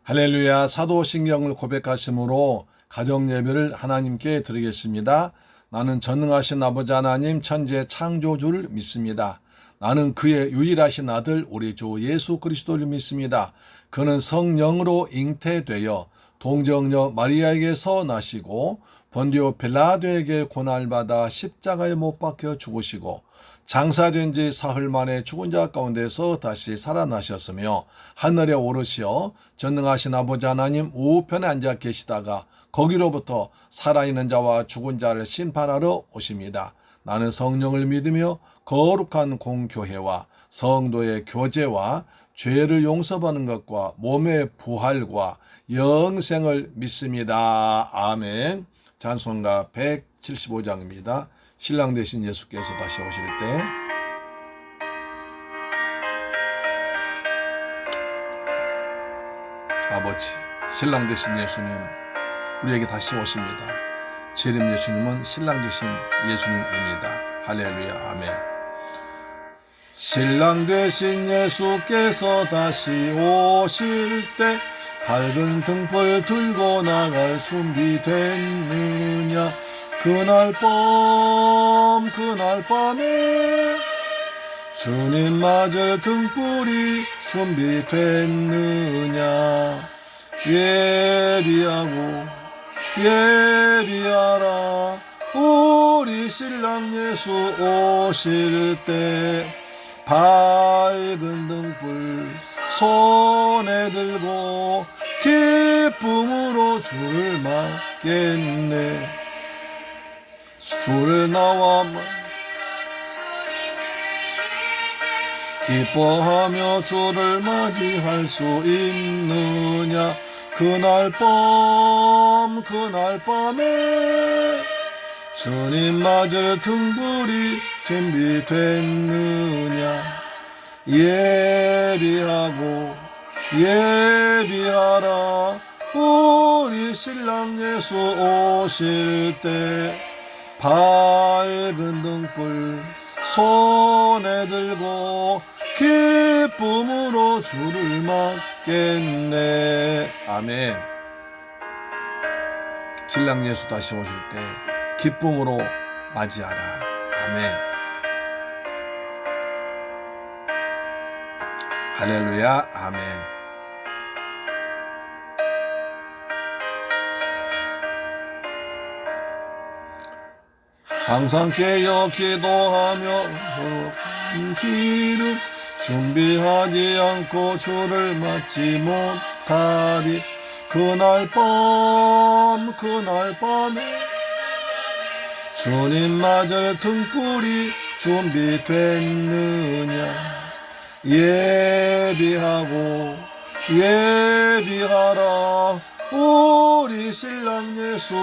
할렐루야. 사도신경을 고백하심으로 가정예배를 하나님께 드리겠습니다. 나는 전능하신 아버지 하나님 천지의 창조주를 믿습니다. 나는 그의 유일하신 아들 우리 주 예수 그리스도를 믿습니다. 그는 성령으로 잉태되어 동정녀 마리아에게서 나시고 본디오 빌라도에게 고난받아 십자가에 못 박혀 죽으시고 장사된 지 사흘 만에 죽은 자 가운데서 다시 살아나셨으며 하늘에 오르시어 전능하신 아버지 하나님 우편에 앉아 계시다가 거기로부터 살아있는 자와 죽은 자를 심판하러 오십니다. 나는 성령을 믿으며 거룩한 공교회와 성도의 교제와 죄를 용서받는 것과 몸의 부활과 영생을 믿습니다. 아멘. 찬송가 175장입니다. 신랑 되신 예수께서 다시 오실 때 아버지, 신랑 되신 예수님 우리에게 다시 오십니다. 재림 예수님은 신랑 되신 예수님입니다. 할렐루야. 아멘. 신랑 되신 예수께서 다시 오실 때 밝은 등불 들고 나갈 준비 됐느냐. 그날 밤에 주님 맞을 등불이 준비됐느냐. 예비하라. 우리 신랑 예수 오실 때 밝은 등불 손에 들고 기쁨으로 주를 맞겠네. 주를 나와 기뻐하며 주를 맞이할 수 있느냐. 그날 밤에 주님 맞을 등불이 준비됐느냐. 예비하라. 우리 신랑 예수 오실 때 밝은 등불 손에 들고 기쁨으로 주를 맞겠네. 아멘. 신랑 예수 다시 오실 때 기쁨으로 맞이하라. 아멘. 할렐루야. 아멘. 항상 깨어 기도하며 길을 준비하지 않고 주를 맞지 못하리. 그날 밤에 주님 맞을 등불이 준비됐느냐. 예비하라. 우리 신랑 예수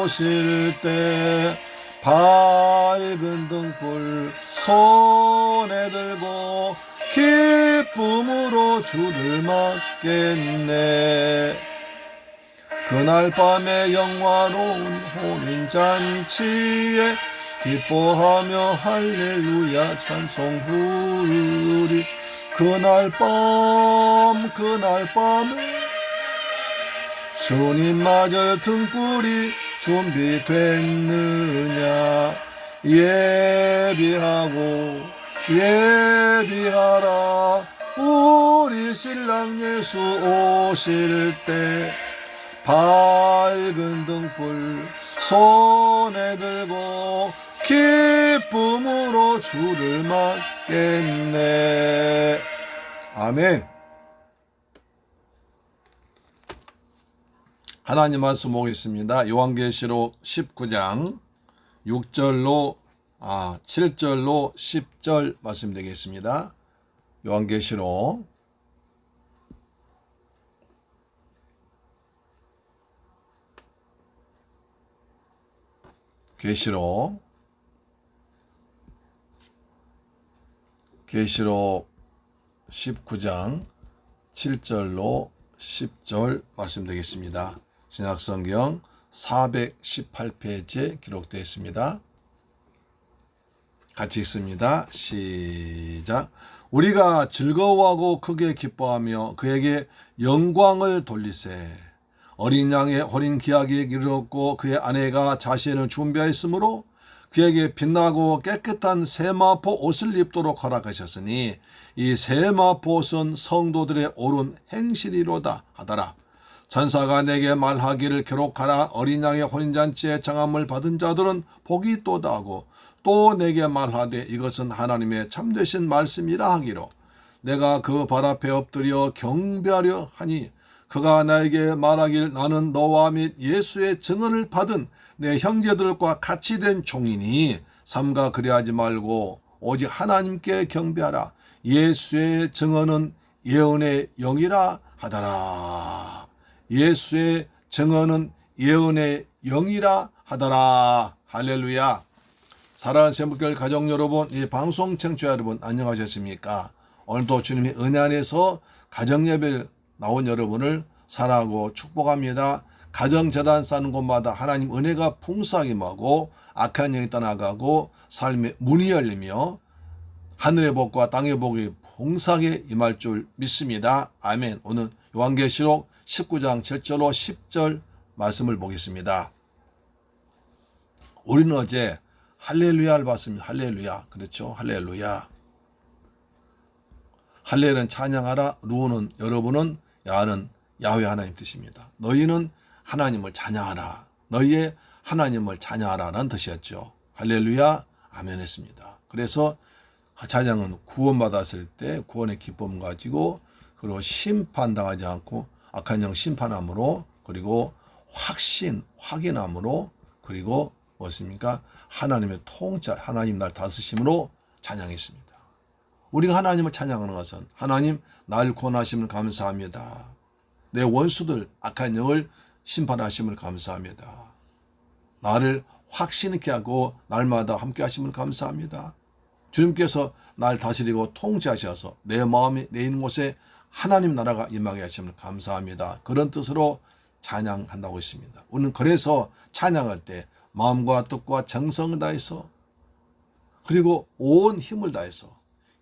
오실 때 밝은 등불 손에 들고 기쁨으로 주를 맞겠네. 그날 밤에 영화로운 혼인잔치에 기뻐하며 할렐루야 찬송 부르리. 그날 밤에 주님 맞을 등불이 준비됐느냐. 예비하라. 우리 신랑 예수 오실 때 밝은 등불 손에 들고 기쁨으로 주를 맞겠네. 아멘. 하나님 말씀 보겠습니다. 요한계시록 19장 7절로 10절 말씀드리겠습니다. 요한계시록 계시록 19장 7절로 10절 말씀드리겠습니다. 신약성경 418페이지에 기록되어 있습니다. 같이 읽습니다. 시작. 우리가 즐거워하고 크게 기뻐하며 그에게 영광을 돌리세. 어린 양의 어린 기약에 이르렀고 그의 아내가 자신을 준비하였으므로 그에게 빛나고 깨끗한 세마포 옷을 입도록 허락하셨으니 이 세마포 옷은 성도들의 옳은 행실이로다 하더라. 천사가 내게 말하기를 기록하라. 어린 양의 혼인잔치에 정함을 받은 자들은 복이 있도다 하고 또 내게 말하되 이것은 하나님의 참되신 말씀이라 하기로 내가 그 발 앞에 엎드려 경배하려 하니 그가 나에게 말하길 나는 너와 및 예수의 증언을 받은 내 형제들과 같이 된 종이니 삼가 그리하지 말고 오직 하나님께 경배하라. 예수의 증언은 예언의 영이라 하더라. 예수의 증언은 예언의 영이라 하더라. 할렐루야. 사랑하는 새벽교회 가족 여러분, 이 방송 청취자 여러분 안녕하셨습니까? 오늘도 주님의 은혜 안에서 가정예배를 나온 여러분을 사랑하고 축복합니다. 가정재단 쌓는 곳마다 하나님 은혜가 풍성하게 임하고 악한 영이 떠나가고 삶의 문이 열리며 하늘의 복과 땅의 복이 풍성하게 임할 줄 믿습니다. 아멘. 오늘 요한계시록 19장 7절로 10절 말씀을 보겠습니다. 우리는 어제 할렐루야를 봤습니다. 할렐루야. 그렇죠. 할렐루야. 할렐은 찬양하라. 루는 여러분은 야는 야훼 하나님 뜻입니다. 너희는 하나님을 찬양하라. 너희의 하나님을 찬양하라는 뜻이었죠. 할렐루야. 아멘 했습니다. 그래서 찬양은 구원받았을 때 구원의 기쁨 가지고 그리고 심판당하지 않고 악한 영 심판함으로 그리고 확인함으로 그리고 무엇입니까? 하나님의 통치, 하나님 날 다스심으로 찬양했습니다. 우리가 하나님을 찬양하는 것은 하나님 날 구원하심을 감사합니다. 내 원수들 악한 영을 심판하심을 감사합니다. 나를 확신 있게 하고 날마다 함께 하심을 감사합니다. 주님께서 날 다스리고 통치하셔서 내 마음이 내 있는 곳에 하나님 나라가 임하게 하심을 감사합니다. 그런 뜻으로 찬양한다고 했습니다. 우리는 그래서 찬양할 때 마음과 뜻과 정성을 다해서 그리고 온 힘을 다해서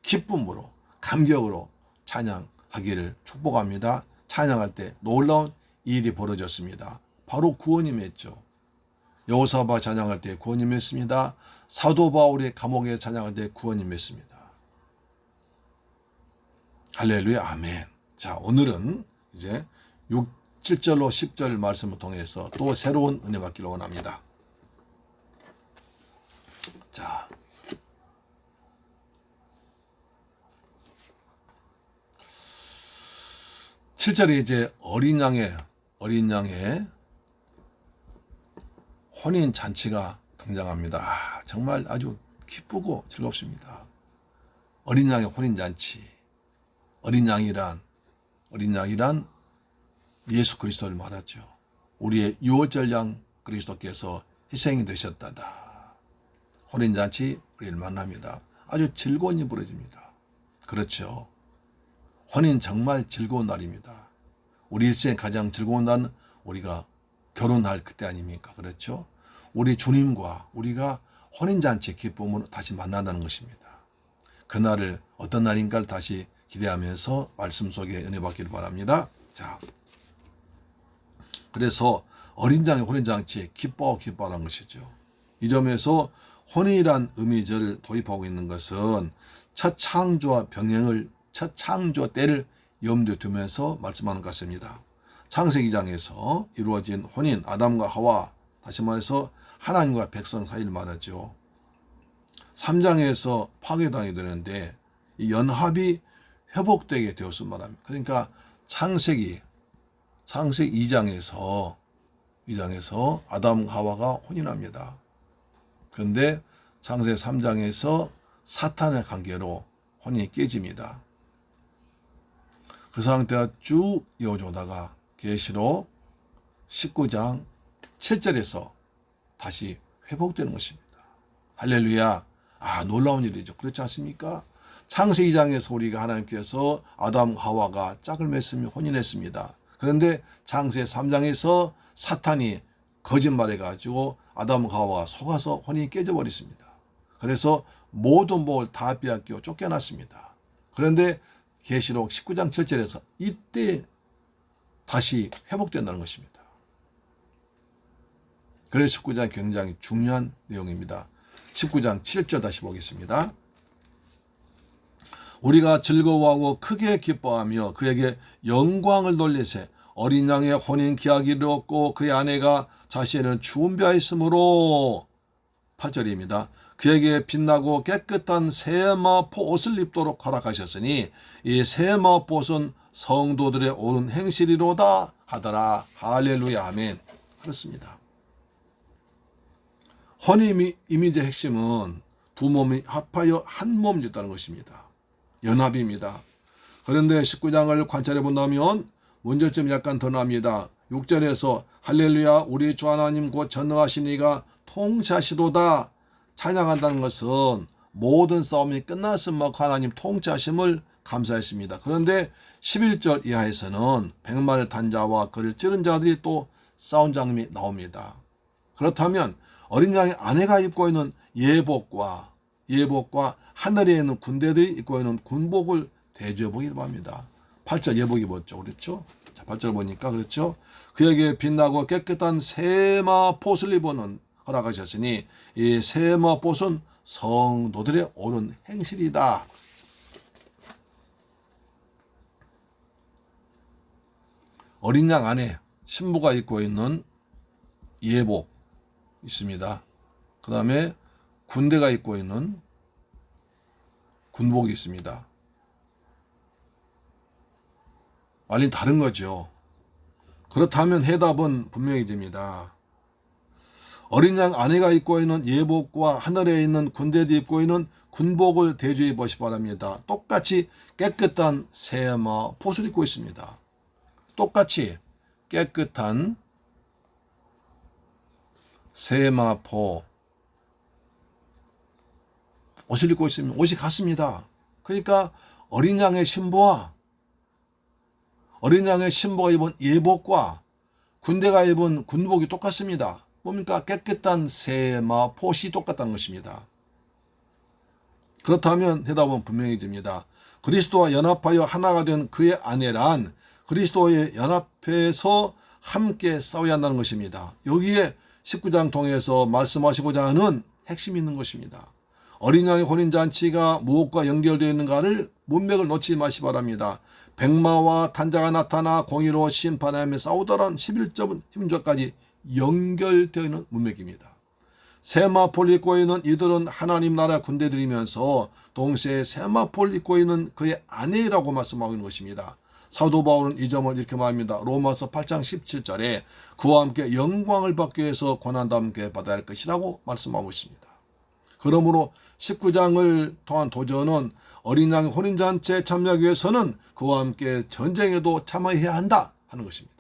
기쁨으로 감격으로 찬양하기를 축복합니다. 찬양할 때 놀라운 일이 벌어졌습니다. 바로 구원이 맺죠. 여호사바 찬양할 때 구원이 맺습니다. 사도 바울의 감옥에 찬양할 때 구원이 맺습니다. 할렐루야. 아멘. 자, 오늘은 이제 7절로 10절 말씀을 통해서 또 새로운 은혜 받기를 원합니다. 자, (7절에) 이제 어린 양의 혼인 잔치가 등장합니다. 정말 아주 기쁘고 즐겁습니다. 어린 양의 혼인 잔치. 어린 양이란 예수 그리스도를 말하죠. 우리의 유월절 양 그리스도께서 희생이 되셨다다. 혼인 잔치 우리를 만납니다. 아주 즐거운 일이 벌어집니다. 그렇죠. 혼인 정말 즐거운 날입니다. 우리 일생에 가장 즐거운 날은 우리가 결혼할 그때 아닙니까? 그렇죠? 우리 주님과 우리가 혼인잔치의 기쁨으로 다시 만난다는 것입니다. 그날을 어떤 날인가를 다시 기대하면서 말씀 속에 은혜 받기를 바랍니다. 자, 그래서 어린 양의 혼인잔치에 기뻐하라는 것이죠. 이 점에서 혼인이란 의미절을 도입하고 있는 것은 첫 창조와 병행을 첫 창조 때를 염두에 두면서 말씀하는 것 같습니다. 창세기 2장에서 이루어진 혼인, 아담과 하와, 다시 말해서 하나님과 백성 사이를 말하죠. 3장에서 파괴당이 되는데 이 연합이 회복되게 되었을 말합니다. 그러니까 창세기 2장에서 아담 하와가 혼인합니다. 그런데 창세기 3장에서 사탄의 관계로 혼인이 깨집니다. 그 상태가 쭉 이어져다가 계시록 19장 7절에서 다시 회복되는 것입니다. 할렐루야. 놀라운 일이죠. 그렇지 않습니까? 창세기 2장에서 우리가 하나님께서 아담 하와가 짝을 맺으며 혼인했습니다. 그런데 창세기 3장에서 사탄이 거짓말해가지고 아담 하와가 속아서 혼인이 깨져버렸습니다. 그래서 모든 복을 다 빼앗겨 쫓겨났습니다. 그런데 계시록 19장 7절에서 이때 다시 회복된다는 것입니다. 그래서 19장 굉장히 중요한 내용입니다. 19장 7절 다시 보겠습니다. 우리가 즐거워하고 크게 기뻐하며 그에게 영광을 돌리세 어린 양의 혼인 기약이 이르렀고 그의 아내가 자신을 준비하였으므로 8절입니다. 그에게 빛나고 깨끗한 세마포 옷을 입도록 허락하셨으니 이 세마포 옷은 성도들의 옳은 행실이로다 하더라. 할렐루야 아멘. 그렇습니다. 혼인 이미지의 핵심은 두 몸이 합하여 한 몸이 됐다는 것입니다. 연합입니다. 그런데 19장을 관찰해 본다면 문제점이 약간 더 납니다. 6절에서 할렐루야 우리 주 하나님 곧 전능하신 이가 통치하시도다 찬양한다는 것은 모든 싸움이 끝났음 막 하나님 통치하심을 감사했습니다. 그런데 11절 이하에서는 백마를 탄 자와 그를 찌른 자들이 또 싸운 장면이 나옵니다. 그렇다면 어린 양의 아내가 입고 있는 예복과 하늘에 있는 군대들이 입고 있는 군복을 대조해 보기를 합니다. 8절 예복 입었죠. 그렇죠? 자, 8절 보니까 그렇죠? 그에게 빛나고 깨끗한 세마포옷을 입어는 허락하셨으니 이 세마포옷은 성도들의 옳은 행실이다. 어린 양 안에 신부가 입고 있는 예복 있습니다. 그 다음에 군대가 입고 있는 군복이 있습니다. 완전히 다른 거죠. 그렇다면 해답은 분명해집니다. 어린 양 아내가 입고 있는 예복과 하늘에 있는 군대도 입고 있는 군복을 대조해 보시기 바랍니다. 똑같이 깨끗한 세마포옷을 입고 있습니다. 똑같이 깨끗한 세마포 옷을 입고 있습니다. 옷이 같습니다. 그러니까 어린 양의 신부가 입은 예복과 군대가 입은 군복이 똑같습니다. 뭡니까? 깨끗한 세마포옷이 똑같다는 것입니다. 그렇다면 해답은 분명해집니다. 그리스도와 연합하여 하나가 된 그의 아내란 그리스도의 연합해서 함께 싸워야 한다는 것입니다. 여기에 19장 통해서 말씀하시고자 하는 핵심이 있는 것입니다. 어린 양의 혼인잔치가 무엇과 연결되어 있는가를 문맥을 놓치지 마시기 바랍니다. 백마와 탄자가 나타나 공의로 심판하며 싸우더라는 11절 힘절까지 연결되어 있는 문맥입니다. 세마포를 입고 있는 이들은 하나님 나라 군대들이면서 동시에 세마포를 입고 있는 그의 아내라고 말씀하고 있는 것입니다. 사도 바울은 이 점을 이렇게 말합니다. 로마서 8장 17절에 그와 함께 영광을 받기 위해서 고난도 함께 받아야 할 것이라고 말씀하고 있습니다. 그러므로 19장을 통한 도전은 어린 양의 혼인잔치에 참여하기 위해서는 그와 함께 전쟁에도 참여해야 한다 하는 것입니다.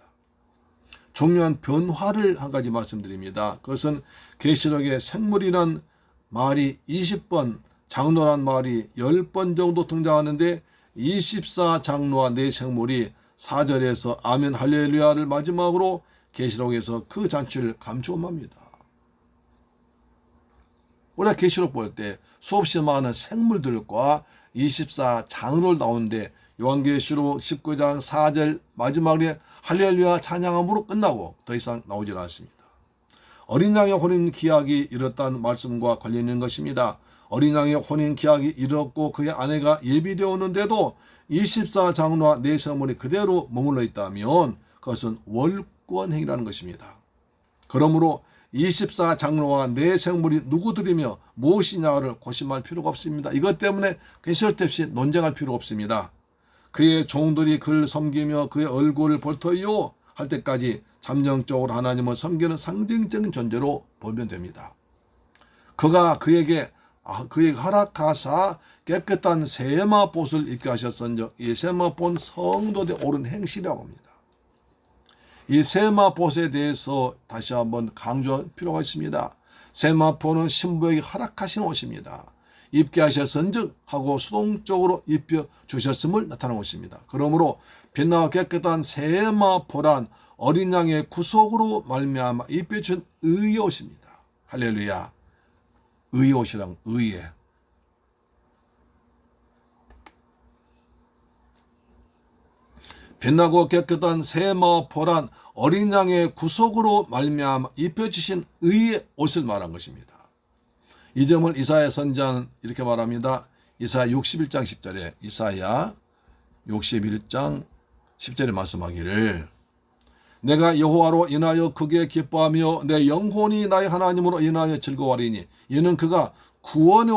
중요한 변화를 한 가지 말씀드립니다. 그것은 계시록의 생물이란 말이 20번, 장로란 말이 10번 정도 등장하는데 24장로와 4생물이 4절에서 아멘 할렐루야를 마지막으로 계시록에서 그 잔치를 감축합니다. 우리가 계시록 볼 때 수없이 많은 생물들과 24장로를 나오는데 요한계시록 19장 4절 마지막에 할렐루야 찬양함으로 끝나고 더 이상 나오질 않습니다. 어린 양의 혼인 기약이 이뤘다는 말씀과 관련된 것입니다. 어린 양의 혼인 기약이 이뤘고 그의 아내가 예비되어 오는데도 24장로와 4생물이 그대로 머물러 있다면 그것은 월권행위라는 것입니다. 그러므로 24장로와 4생물이 누구들이며 무엇이냐를 고심할 필요가 없습니다. 이것 때문에 쓸데없이 논쟁할 필요가 없습니다. 그의 종들이 그를 섬기며 그의 얼굴을 볼터이요 할 때까지 잠정적으로 하나님을 섬기는 상징적인 존재로 보면 됩니다. 그가 그에게 허락하사 깨끗한 세마포옷을 입게 하셨은즉 이 세마포는 성도의 옳은 행실이라고 합니다. 이 세마포옷에 대해서 다시 한번 강조할 필요가 있습니다. 세마포는 신부에게 허락하신 옷입니다. 입게 하셨은즉 하고 수동적으로 입혀 주셨음을 나타내는 것입니다. 그러므로 빛나고 깨끗한 세마포란 어린 양의 구속으로 말미암아 입혀준 의의 옷입니다. 할렐루야. 의의 옷이란 의의. 빛나고 깨끗한 세마포란 어린 양의 구속으로 말미암아 입혀주신 의의 옷을 말한 것입니다. 이 점을 이사야 선지자는 이렇게 말합니다. 이사야 61장 10절에 이사야 61장 10절에 말씀하기를 내가 여호와로 인하여 크게 기뻐하며 내 영혼이 나의 하나님으로 인하여 즐거워하리니 이는 그가 구원의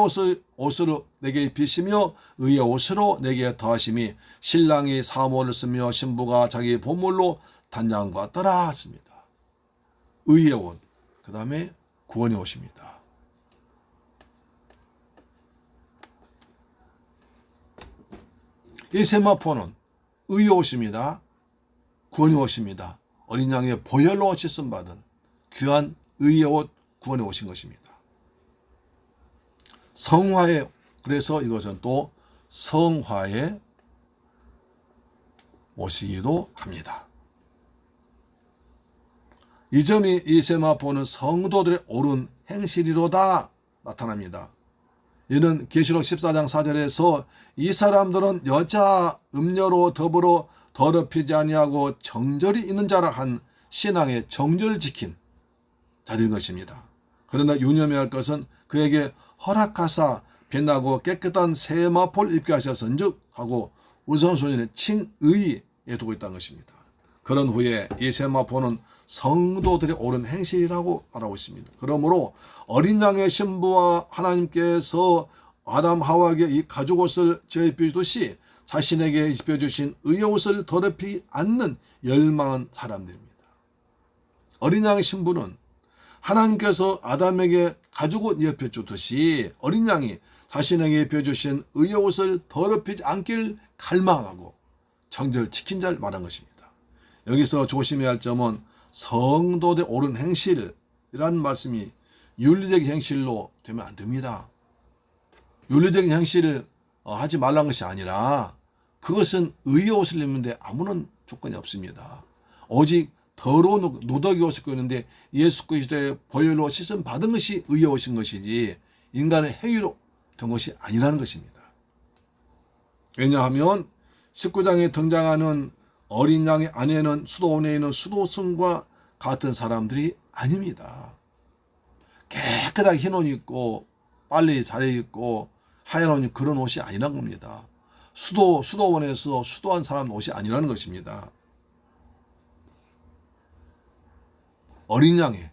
옷으로 내게 입히시며 의의 옷으로 내게 더하심이 신랑이 사모를 쓰며 신부가 자기 보물로 단장과 떠라 했습니다. 의의 옷, 그 다음에 구원의 옷입니다. 이 세마포는 의의 옷입니다. 구원의 옷입니다. 어린 양의 보혈로 씻음 받은 귀한 의의 옷, 구원의 옷인 것입니다. 성화의, 그래서 이것은 또 성화의 옷이기도 합니다. 이 점이 이 세마포는 성도들의 옳은 행실이로다 나타납니다. 이는 계시록 14장 4절에서 이 사람들은 여자 음녀로 더불어 더럽히지 아니하고 정절이 있는 자라 한 신앙의 정절을 지킨 자들인 것입니다. 그러나 유념해야 할 것은 그에게 허락하사 빛나고 깨끗한 세마포를 입게 하셨은즉 하고 우선순위를 칭의에 두고 있다는 것입니다. 그런 후에 이 세마포는 성도들의 옳은 행실이라고 말하고 있습니다. 그러므로 어린 양의 신부와 하나님께서 아담 하와에게 이 가죽 옷을 제입해주듯이 자신에게 입혀주신 의의 옷을 더럽히지 않는 열망한 사람들입니다. 어린 양의 신부는 하나님께서 아담에게 가죽옷 입혀주듯이 어린 양이 자신에게 입혀주신 의의 옷을 더럽히지 않기를 갈망하고 정절 지킨 자를 말한 것입니다. 여기서 조심해야 할 점은 성도의 옳은 행실이라는 말씀이 윤리적인 행실로 되면 안 됩니다. 윤리적인 행실을 하지 말라는 것이 아니라 그것은 의의 옷을 입는데 아무런 조건이 없습니다. 오직 더러운 누더기 옷을 입고 있는데 예수 그리스도의 보혈로 씻음 받은 것이 의의 옷인 것이지 인간의 행위로 된 것이 아니라는 것입니다. 왜냐하면 19장에 등장하는 어린 양의 아내는 수도원에 있는 수도승과 같은 사람들이 아닙니다. 깨끗하게 흰 옷 입고 빨리 잘 입고 하얀 옷 그런 옷이 아니란 겁니다. 수도원에서 수도한 사람 옷이 아니라는 것입니다. 어린 양의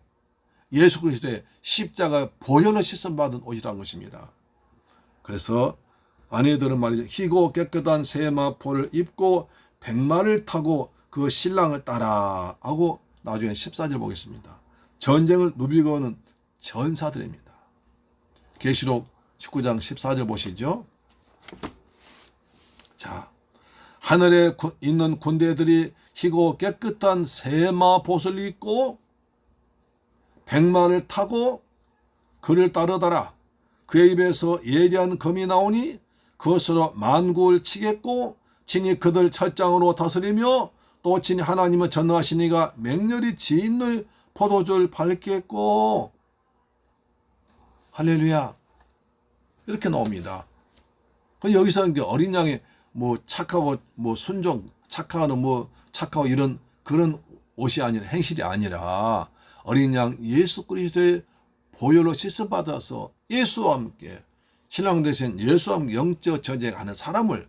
예수 그리스도의 십자가 보혈로 씻음 받은 옷이라는 것입니다. 그래서 아내들은 말이죠. 희고 깨끗한 세마포를 입고 백마를 타고 그 신랑을 따라 하고 나중에 14절 보겠습니다. 전쟁을 누비고 오는 전사들입니다. 계시록 19장 14절 보시죠. 자, 하늘에 있는 군대들이 희고 깨끗한 세마포를 입고 백마를 타고 그를 따르더라. 그의 입에서 예리한 검이 나오니 그것으로 만국을 치겠고 진이 그들 철장으로 다스리며 또 진이 하나님은 전능하신 이가 맹렬히 진노의 포도주를 밟겠고 할렐루야 이렇게 나옵니다. 여기서 어린 양의 착하고 순종 착하고 착하고 이런 그런 옷이 아니라 행실이 아니라 어린 양 예수 그리스도의 보혈로 씻음 받아서 예수와 함께 신랑 대신 예수와 함께 영적 전쟁하는 사람을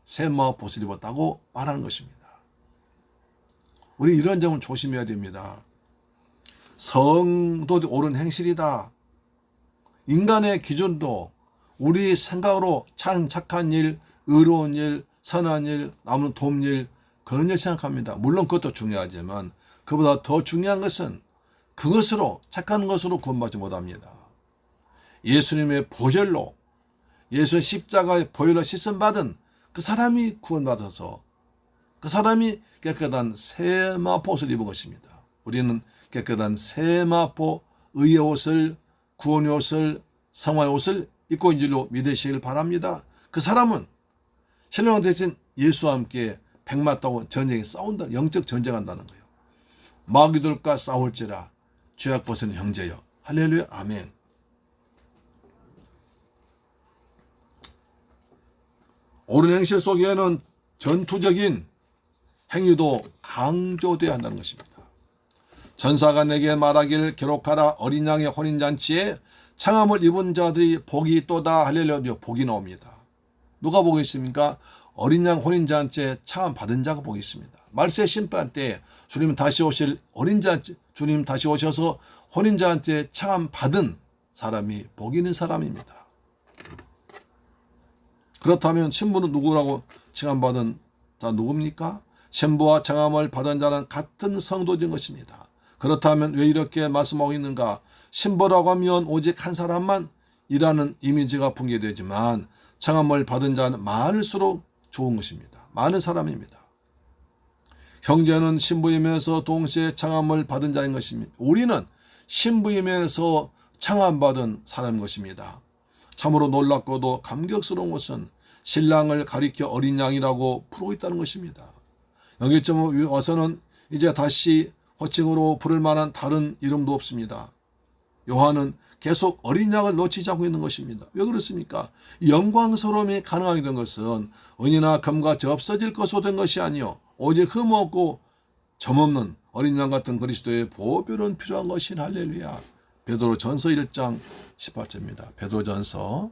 세마포를 입었다고 말하는 것입니다. 우리 이런 점을 조심해야 됩니다. 성도의 옳은 행실이다. 인간의 기준도 우리 생각으로 참 착한 일, 의로운 일, 선한 일, 남은 도움 일 그런 일 생각합니다. 물론 그것도 중요하지만 그보다 더 중요한 것은 그것으로 착한 것으로 구원받지 못합니다. 예수님의 보혈로 예수 십자가의 보혈로 씻음 받은 그 사람이 구원받아서 그 사람이 깨끗한 세마포 옷을 입은 것입니다. 우리는 깨끗한 세마포 의의 옷을 구원의 옷을 성화의 옷을 입고 있는 줄로 믿으시길 바랍니다. 그 사람은 신랑 대신 예수와 함께 백마 타고 전쟁에 싸운다. 영적 전쟁한다는 거예요. 마귀들과 싸울지라 죄악 벗은 형제여. 할렐루야 아멘. 옳은 행실 속에는 전투적인 행위도 강조되어야 한다는 것입니다. 전사가 내게 말하기를 기록하라. 어린 양의 혼인잔치에 창함을 입은 자들이 복이 있도다. 할렐루야. 복이 나옵니다. 누가 복이 있습니까? 어린 양 혼인잔치에 창함 받은 자가 복이 있습니다. 말세 심판 때 주님 다시 오실 혼인잔치, 주님 다시 오셔서 혼인잔치에 창함 받은 사람이 복 있는 사람입니다. 그렇다면 신부는 누구라고 칭함받은 자 누굽니까? 신부와 청함을 받은 자는 같은 성도인 것입니다. 그렇다면 왜 이렇게 말씀하고 있는가? 신부라고 하면 오직 한 사람만 이라는 이미지가 붕괴되지만 청함을 받은 자는 많을수록 좋은 것입니다. 많은 사람입니다. 형제는 신부이면서 동시에 청함을 받은 자인 것입니다. 우리는 신부이면서 청함받은 사람인 것입니다. 참으로 놀랍고도 감격스러운 것은 신랑을 가리켜 어린 양이라고 부르고 있다는 것입니다. 여기쯤 와서는 이제 다시 호칭으로 부를 만한 다른 이름도 없습니다. 요한은 계속 어린 양을 놓치지 않고 있는 것입니다. 왜 그렇습니까? 영광스러움이 가능하게 된 것은 은이나 금과 없어질 것으로 된 것이 아니요 오직 흠없고 점없는 어린 양 같은 그리스도의 보혈은 필요한 것인 할렐루야. 베드로전서 1장 18절입니다. 베드로전서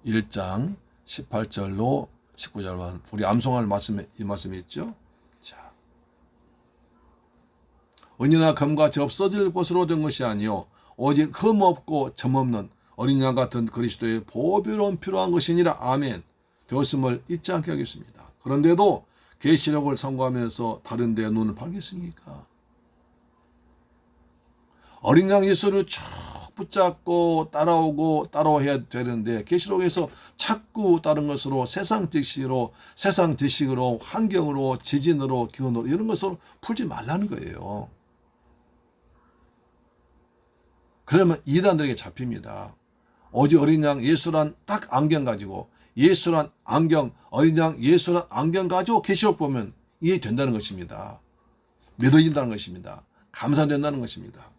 1장 18절로 19절만 우리 암송할 말씀에 이 말씀이 있죠. 자, 은이나 금과 없어질 것으로 된 것이 아니요 오직 흠없고 점없는 어린 양 같은 그리스도의 보혈은 필요한 것이니라. 아멘. 되었음을 잊지 않게 하겠습니다. 그런데도 계시록을 선고하면서 다른 데 눈을 팔겠습니까? 어린 양 예수를 쭉 붙잡고 따라오고 따라해야 되는데 계시록에서 자꾸 다른 것으로 세상 지식으로 환경으로 지진으로 기온으로 이런 것으로 풀지 말라는 거예요. 그러면 이단들에게 잡힙니다. 오직 어린 양 예수란 딱 안경 가지고 예수란 안경 어린 양 예수란 안경 가지고 계시록 보면 이해된다는 것입니다. 믿어진다는 것입니다. 감사된다는 것입니다.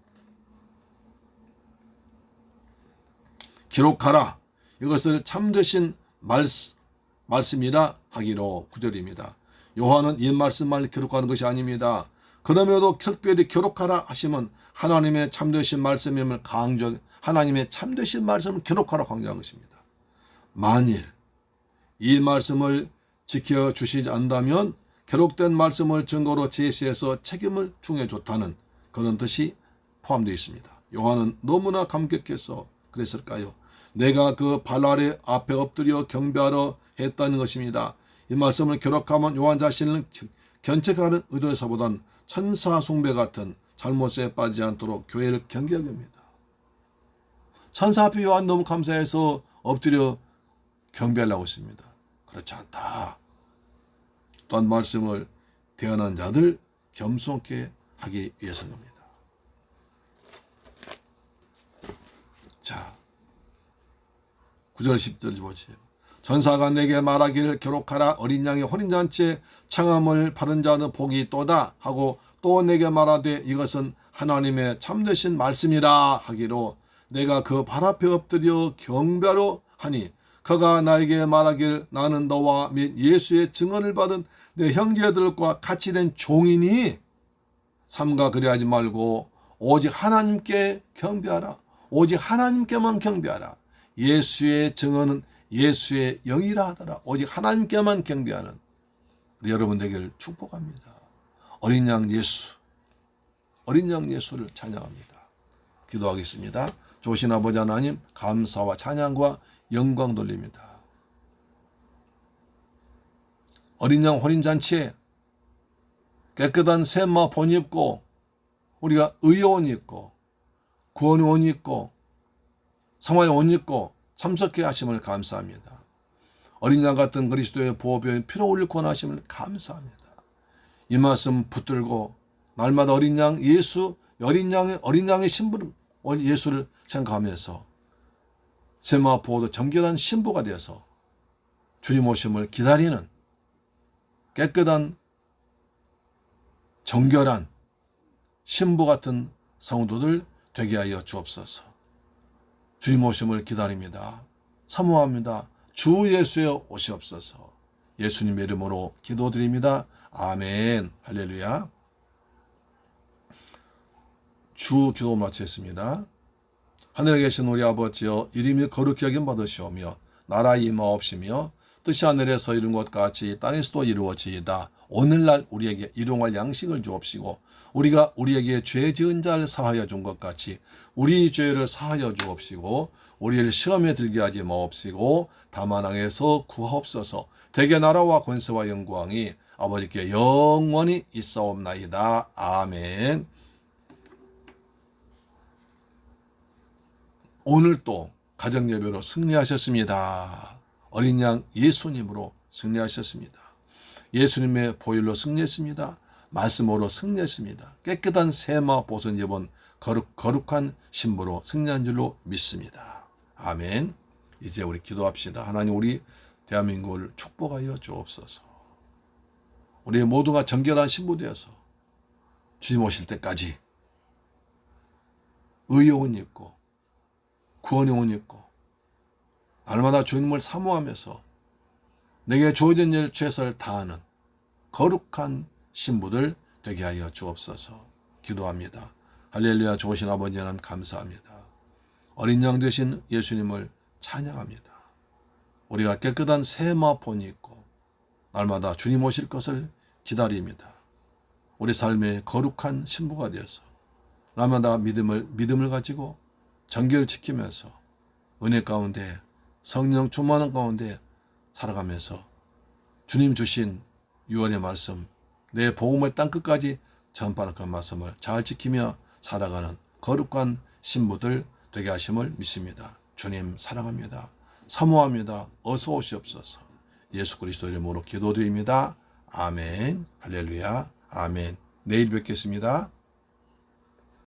기록하라. 이것을 참되신 말씀이라 하기로 9절입니다. 요한은 이 말씀만 기록하는 것이 아닙니다. 그럼에도 특별히 기록하라 하시면 하나님의 참되신 말씀임을 하나님의 참되신 말씀을 기록하라 강조한 것입니다. 만일 이 말씀을 지켜주시지 않는다면 기록된 말씀을 증거로 제시해서 책임을 중해줬다는 그런 뜻이 포함되어 있습니다. 요한은 너무나 감격해서 그랬을까요? 내가 그 발 아래 앞에 엎드려 경배하러 했다는 것입니다. 이 말씀을 기록하면 요한 자신을 견책하는 의도에서보단 천사 숭배 같은 잘못에 빠지지 않도록 교회를 경계하게 합니다. 천사 앞에 요한 너무 감사해서 엎드려 경배하려고 했습니다. 그렇지 않다. 또한 말씀을 대언한 자들 겸손케 하기 위해서입니다. 자, 9절 10절 보세요. 전사가 내게 말하기를 기록하라. 어린 양의 혼인잔치에 청함을 받은 자는 복이 있도다 하고 또 내게 말하되 이것은 하나님의 참되신 말씀이라 하기로 내가 그 발 앞에 엎드려 경배하러 하니 그가 나에게 말하길 나는 너와 및 예수의 증언을 받은 내 형제들과 같이 된 종이니 삼가 그리하지 말고 오직 하나님께 경배하라. 오직 하나님께만 경배하라. 예수의 증언은 예수의 영이라 하더라. 오직 하나님께만 경배하는 우리 여러분 되기를 축복합니다. 어린 양 예수, 어린 양 예수를 찬양합니다. 기도하겠습니다. 좋으신 아버지 하나님 감사와 찬양과 영광 돌립니다. 어린 양 혼인잔치에 깨끗한 샘마 본 입고 우리가 의의 옷 입고 구원의 옷 입고 성화의 옷 입고 참석해 하심을 감사합니다. 어린 양 같은 그리스도의 보혈 피로 흘릴 권하심을 감사합니다. 이 말씀 붙들고 날마다 어린 양 예수, 어린 양의 신부를 예수를 생각하면서 세마 부어도 정결한 신부가 되어서 주님 오심을 기다리는 깨끗한 정결한 신부 같은 성도들 되게 하여 주옵소서. 주님 오심을 기다립니다. 사모합니다. 주 예수여 오시옵소서. 예수님의 이름으로 기도드립니다. 아멘. 할렐루야. 주 기도 마치겠습니다. 하늘에 계신 우리 아버지여, 이름이 거룩히 여김 받으시오며 나라 임하옵시며 뜻이 하늘에서 이룬 것 같이 땅에서도 이루어지이다. 오늘날 우리에게 일용할 양식을 주옵시고 우리가 우리에게 죄 지은 자를 사하여 준 것 같이 우리 죄를 사하여 주옵시고 우리를 시험에 들게 하지 마옵시고 다만 악에서 구하옵소서. 대개 나라와 권세와 영광이 아버지께 영원히 있사옵나이다. 아멘. 오늘 또 가정예배로 승리하셨습니다. 어린 양 예수님으로 승리하셨습니다. 예수님의 보혈로 승리했습니다. 말씀으로 승리했습니다. 깨끗한 세마 보선 입은 거룩한 신부로 승리한 줄로 믿습니다. 아멘. 이제 우리 기도합시다. 하나님, 우리 대한민국을 축복하여 주옵소서. 우리 모두가 정결한 신부 되어서 주님 오실 때까지 의여운 있고 구원의 온 있고 날마다 주님을 사모하면서 내게 주어진 일 최선을 다하는 거룩한 신부들 되게 하여 주옵소서. 기도합니다. 할렐루야. 좋으신 아버지 하나님 감사합니다. 어린 양 되신 예수님을 찬양합니다. 우리가 깨끗한 세마폰이 있고 날마다 주님 오실 것을 기다립니다. 우리 삶의 거룩한 신부가 되어서 날마다 믿음을 가지고 정결을 지키면서 은혜 가운데 성령 충만한 가운데 살아가면서 주님 주신 유언의 말씀, 내 복음을 땅끝까지 전파하는 그 말씀을 잘 지키며 살아가는 거룩한 신부들 되게 하심을 믿습니다. 주님 사랑합니다. 사모합니다. 어서 오시옵소서. 예수 그리스도 이름으로 기도드립니다. 아멘. 할렐루야. 아멘. 내일 뵙겠습니다.